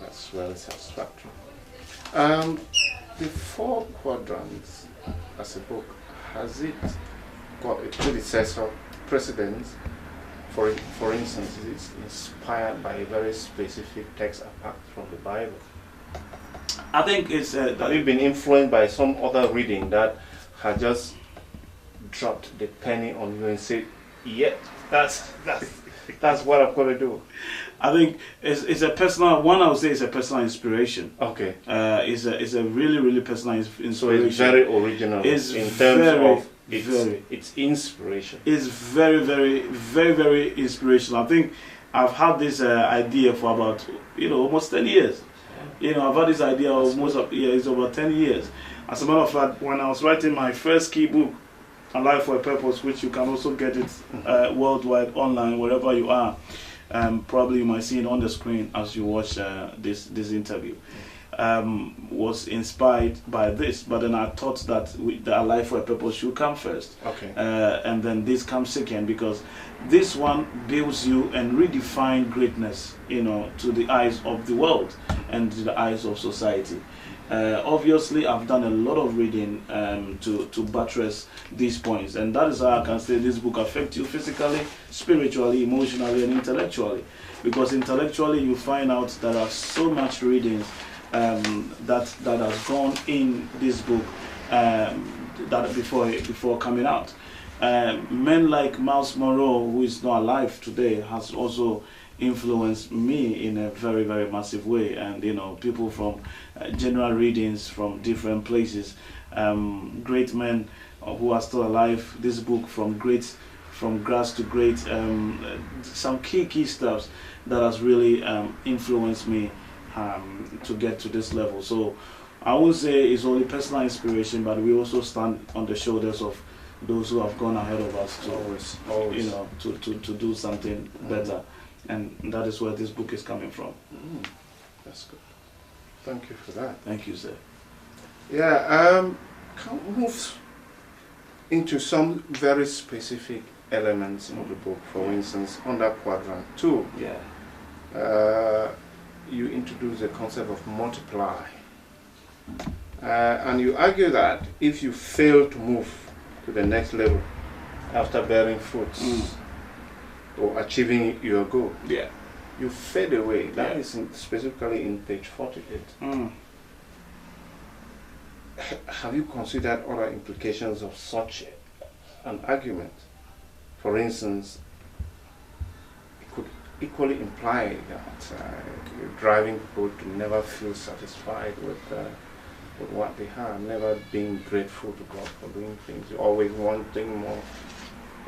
That's very satisfactory. The Four Quadrants as a book, has it got a predecessor, precedent? For instance, is it inspired by a very specific text apart from the Bible? I think it's... have you been influenced by some other reading that had just dropped the penny on you and said, yeah, that's what I'm going to do? I think it's a personal one. I would say it's a personal inspiration. Okay. It's a really, really personal inspiration. So it's very original in terms of its inspiration. It's very, very, very, very inspirational. I think I've had this idea for about almost 10 years. I've had this idea it's over 10 years. As a matter of fact, when I was writing my first key book, Alive for a Purpose, which you can also get it worldwide online wherever you are. Probably you might see it on the screen as you watch this interview. Was inspired by this, but then I thought that the Alive for a Purpose should come first. Okay. And then this comes second, because this one builds you and redefine greatness, to the eyes of the world and to the eyes of society. Obviously, I've done a lot of reading to buttress these points, and that is how I can say this book affects you physically, spiritually, emotionally, and intellectually. Because intellectually, you find out there are so much reading that has gone in this book that before coming out. Men like Miles Monroe, who is not alive today, has also influenced me in a very, very massive way. And people from general readings from different places, great men who are still alive. This book, from grass to great, some key stuff that has really influenced me to get to this level. So I would say it's only personal inspiration, but we also stand on the shoulders of those who have gone ahead of us to always. To do something better. And that is where this book is coming from. That's good. Thank you for that. Thank you, sir. Yeah, can we move into some very specific elements of the book? For instance, under Quadrant 2, you introduce the concept of multiply. And you argue that if you fail to move to the next level after bearing fruits, or achieving your goal, you fade away. That is specifically in page 48. Have you considered other implications of such an argument? For instance, it could equally imply that you're driving people to never feel satisfied with what they have, never being grateful to God for doing things, always wanting more.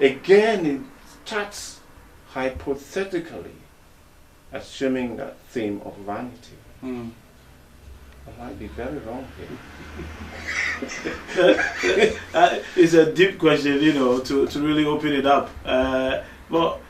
Again, it starts hypothetically assuming that theme of vanity. I might be very wrong here. It's a deep question, to really open it up. But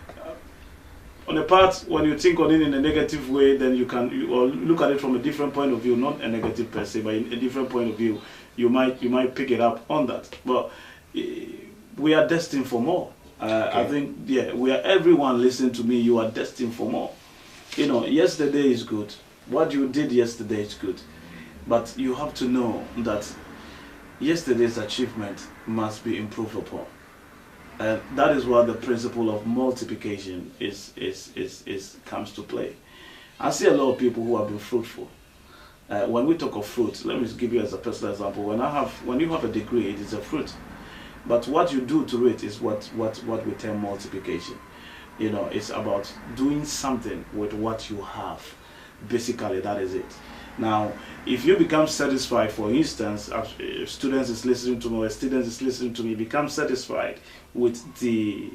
on the part, when you think on it in a negative way, then you look at it from a different point of view, not a negative per se, but in a different point of view, you might pick it up on that. But we are destined for more. I think, everyone listening to me, you are destined for more. Yesterday is good. What you did yesterday is good. But you have to know that yesterday's achievement must be improved upon. And that is where the principle of multiplication comes to play. I see a lot of people who have been fruitful. When we talk of fruit, let me give you as a personal example. When you have a degree, it is a fruit. But what you do to it is what we term multiplication. It's about doing something with what you have. Basically, that is it. Now, if you become satisfied, for instance, if students is listening to me, or students is listening to me, become satisfied with the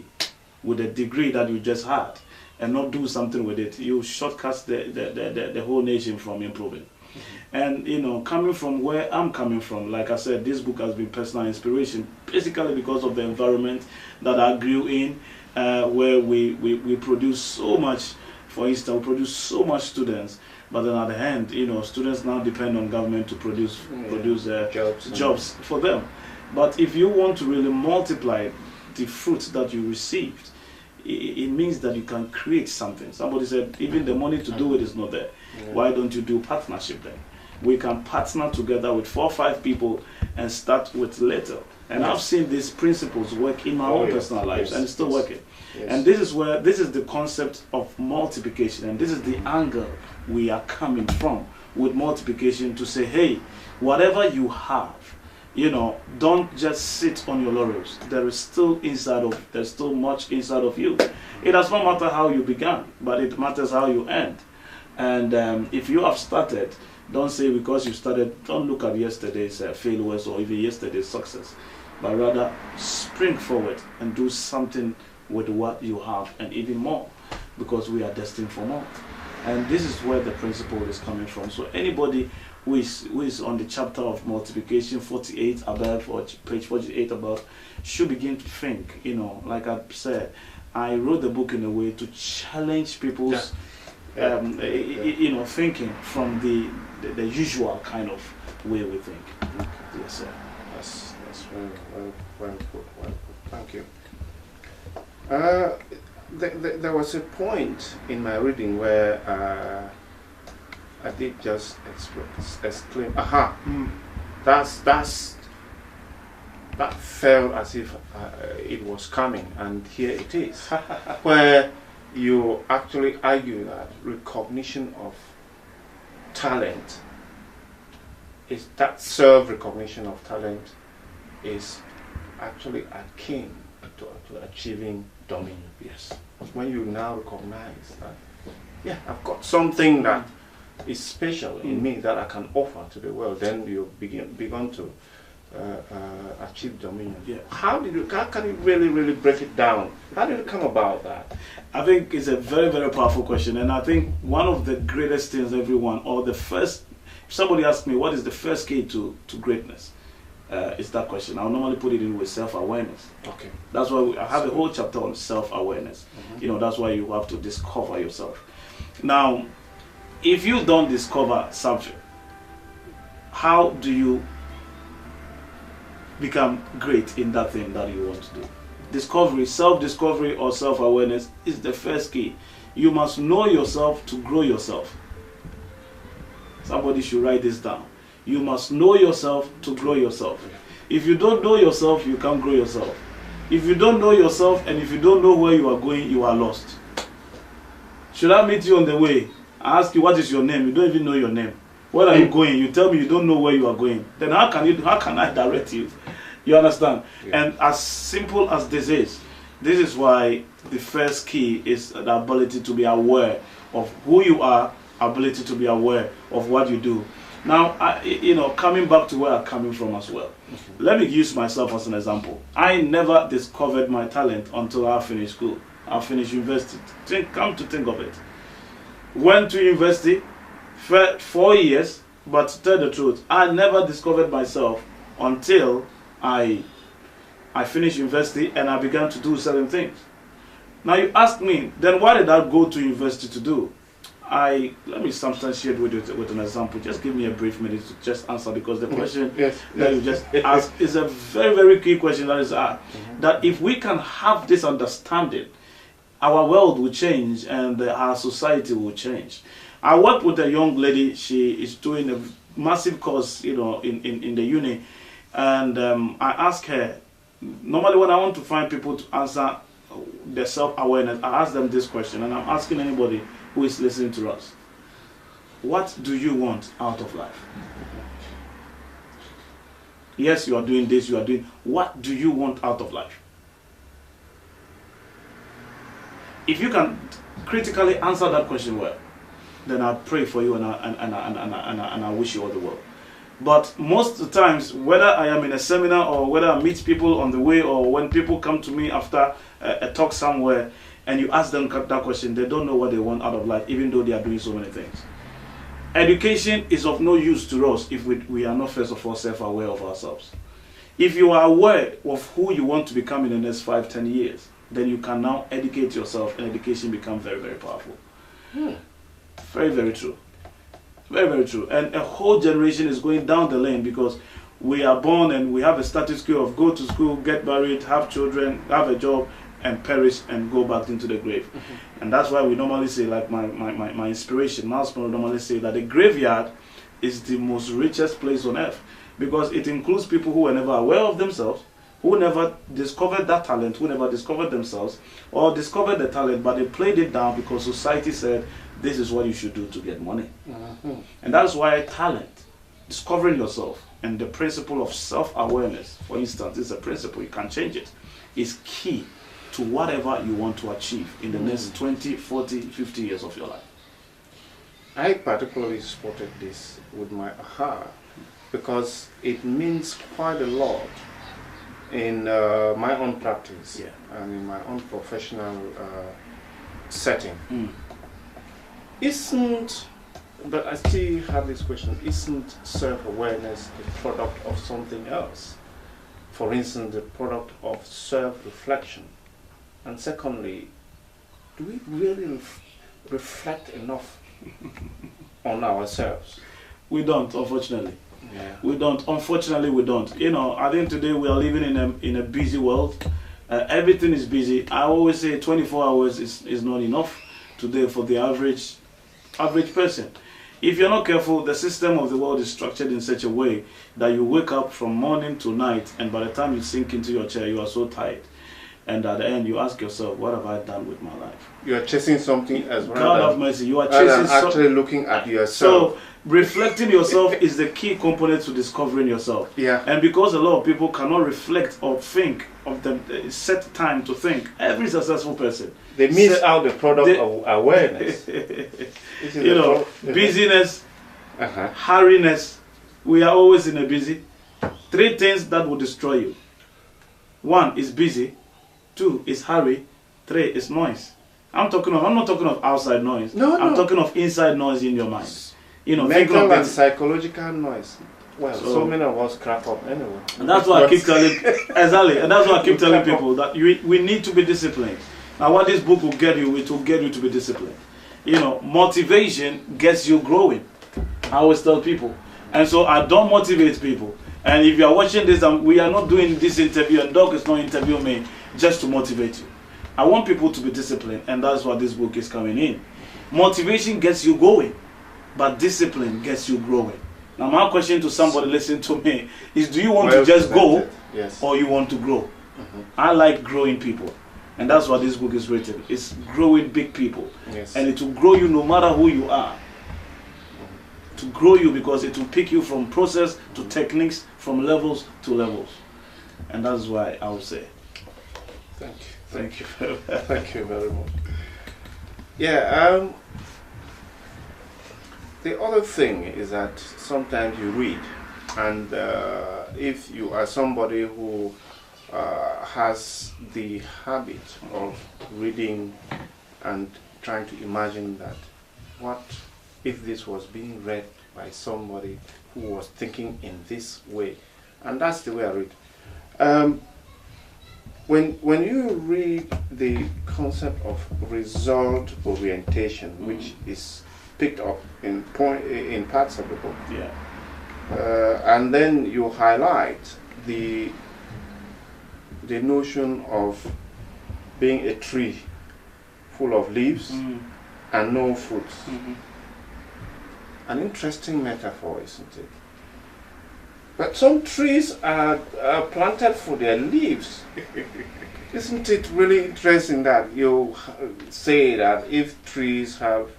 degree that you just had, and not do something with it, you shortcut the whole nation from improving. And coming from where I'm coming from, like I said, this book has been personal inspiration, basically because of the environment that I grew in, where we produce so much. For instance, we produce so much students, but then at the end, students now depend on government to produce jobs for them. But if you want to really multiply the fruit that you received, it means that you can create something. Somebody said, even the money to do it is not there. Yeah. Why don't you do partnership then? We can partner together with 4 or 5 people and start with little. And I've seen these principles work in my own personal lives, and it's still working. And this is the concept of multiplication, and this is the angle we are coming from with multiplication, to say, hey, whatever you have, don't just sit on your laurels. There's still much inside of you. It does not matter how you began, but it matters how you end. And if you have started, don't say because you started, don't look at yesterday's failures or even yesterday's success, but rather spring forward and do something with what you have, and even more, because we are destined for more. And this is where the principle is coming from. So anybody who is on the chapter of multiplication 48 above, or page 48 above, should begin to think, like I said, I wrote the book in a way to challenge people's thinking from the usual kind of way we think. Yes, sir. That's well put. Thank you. There was a point in my reading where I did just exclaim, "Aha!" That felt as if it was coming, and here it is, where you actually argue that recognition of talent is that self-recognition of talent is actually akin to achieving dominion. Yes, when you now recognize that, I've got something that is special in me that I can offer to the world, then you begin to achieve dominion. Yeah. How can you really break it down? How did it come about that? I think it's a very, very powerful question, and I think one of the greatest things if somebody asks me what is the first key to greatness, it's that question. I'll normally put it in with self-awareness. Okay. That's why I have a whole chapter on self-awareness. That's why you have to discover yourself. Now, if you don't discover something, how do you become great in that thing that you want to do? Discovery, self-discovery or self-awareness is the first key. You must know yourself to grow yourself. Somebody should write this down. You must know yourself to grow yourself. If you don't know yourself, you can't grow yourself. If you don't know yourself and if you don't know where you are going, you are lost. Should I meet you on the way? I ask you, what is your name? You don't even know your name. Where are you going? You tell me you don't know where you are going. Then how can I direct you? You understand? Yeah. And as simple as this is why the first key is the ability to be aware of who you are, ability to be aware of what you do. Now, coming back to where I'm coming from as well. Let me use myself as an example. I never discovered my talent until I finished school. I finished university. Come to think of it. Went to university, 4 years, but to tell the truth, I never discovered myself until I finished university and I began to do certain things. Now you ask me, then what did I go to university to do? Let me substantiate with an example. Just give me a brief minute to just answer, because the question that you just asked is a very, very key question that is asked. That if we can have this understanding, our world will change and our society will change. I worked with a young lady. She is doing a massive course, in the uni, and I asked her. Normally, when I want to find people to answer their self-awareness, I ask them this question, and I'm asking anybody who is listening to us: what do you want out of life? Yes, you are doing this. You are doing. What do you want out of life? If you can critically answer that question well, then I pray for you and I wish you all the well. But most of the times, whether I am in a seminar or whether I meet people on the way or when people come to me after a talk somewhere and you ask them that question, they don't know what they want out of life, even though they are doing so many things. Education is of no use to us if we are not first of all self-aware of ourselves. If you are aware of who you want to become in the next 5-10 years, then you can now educate yourself, and education becomes very, very powerful. Very, very true. Very, very true. And a whole generation is going down the lane because we are born and we have a status quo of go to school, get married, have children, have a job, and perish and go back into the grave. And that's why we normally say, like my inspiration, Miles Monroe normally say that the graveyard is the most richest place on earth, because it includes people who were never aware of themselves, who never discovered that talent, who never discovered themselves, or discovered the talent, but they played it down because society said, this is what you should do to get money. And that's why talent, discovering yourself, and the principle of self-awareness, for instance, is a principle, you can change it, is key to whatever you want to achieve in the next 20, 40, 50 years of your life. I particularly spotted this with my aha, because it means quite a lot in my own practice and in my own professional setting. But I still have this question, isn't self-awareness a product of something else? For instance, the product of self-reflection. And secondly, do we really reflect enough on ourselves? We don't, unfortunately. Yeah. We don't. Unfortunately, we don't. You know, I think today we are living in a busy world. Everything is busy. I always say 24 hours is not enough today for the average person. If you're not careful, the system of the world is structured in such a way that you wake up from morning to night, and by the time you sink into your chair, you are so tired. And at the end, you ask yourself, what have I done with my life? You are chasing something as well. God have mercy. You are chasing actually looking at yourself. So, reflecting yourself is the key component to discovering yourself. Yeah. And because a lot of people cannot reflect or think of the set time to think, every successful person, they miss out the product of awareness. You know, busyness, hurriness. We are always in a busy. 3 things that will destroy you. 1 is busy. 2 is hurry. 3 is noise. I'm not talking of outside noise. I'm talking of inside noise in your mind. You know, mental and psychological noise. Well, so many of us crack up anyway. And that's why I keep telling exactly, and that's why I keep telling people that we need to be disciplined. Now, what this book will get you, it will get you to be disciplined. You know, motivation gets you growing. I always tell people, and so I don't motivate people. And if you are watching this, we are not doing this interview, and Doc is not interviewing me just to motivate you. I want people to be disciplined, and that's what this book is coming in. Motivation gets you going, but discipline gets you growing. Now, my question to somebody listening to me is, do you want to just go, or you want to grow? I like growing people, and that's what this book is written. It's growing big people, and it will grow you no matter who you are. To grow you, because it will pick you from process to techniques, from levels to levels. And that's why I would say. Thank you very much. Yeah, the other thing is that sometimes you read, and if you are somebody who has the habit of reading and trying to imagine that, what if this was being read by somebody who was thinking in this way? And that's the way I read. When you read the concept of result orientation, which is picked up in parts of the book, and then you highlight the notion of being a tree full of leaves and no fruits. An interesting metaphor, isn't it? But some trees are planted for their leaves. Isn't it really interesting that you say that if trees have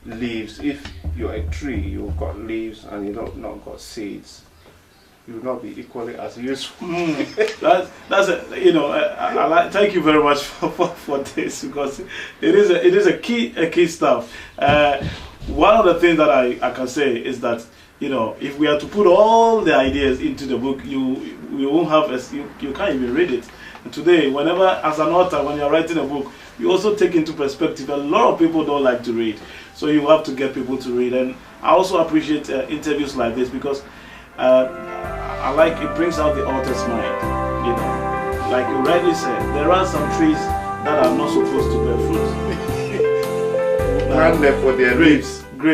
leaves, if you're a tree, you've got leaves and you don't not got seeds, you will not be equally as useful. That's a, you know, I like. Thank you very much for this, because it is a key stuff. One of the things that I can say is that, you know, if we are to put all the ideas into the book, you won't have you can't even read it. And today, whenever, as an author, when you're writing a book, you also take into perspective, a lot of people don't like to read, so you have to get people to read. And I also appreciate interviews like this, because I like, it brings out the author's mind. You know, like you rightly said, there are some trees that are not supposed to bear fruit. Plant them for their leaves.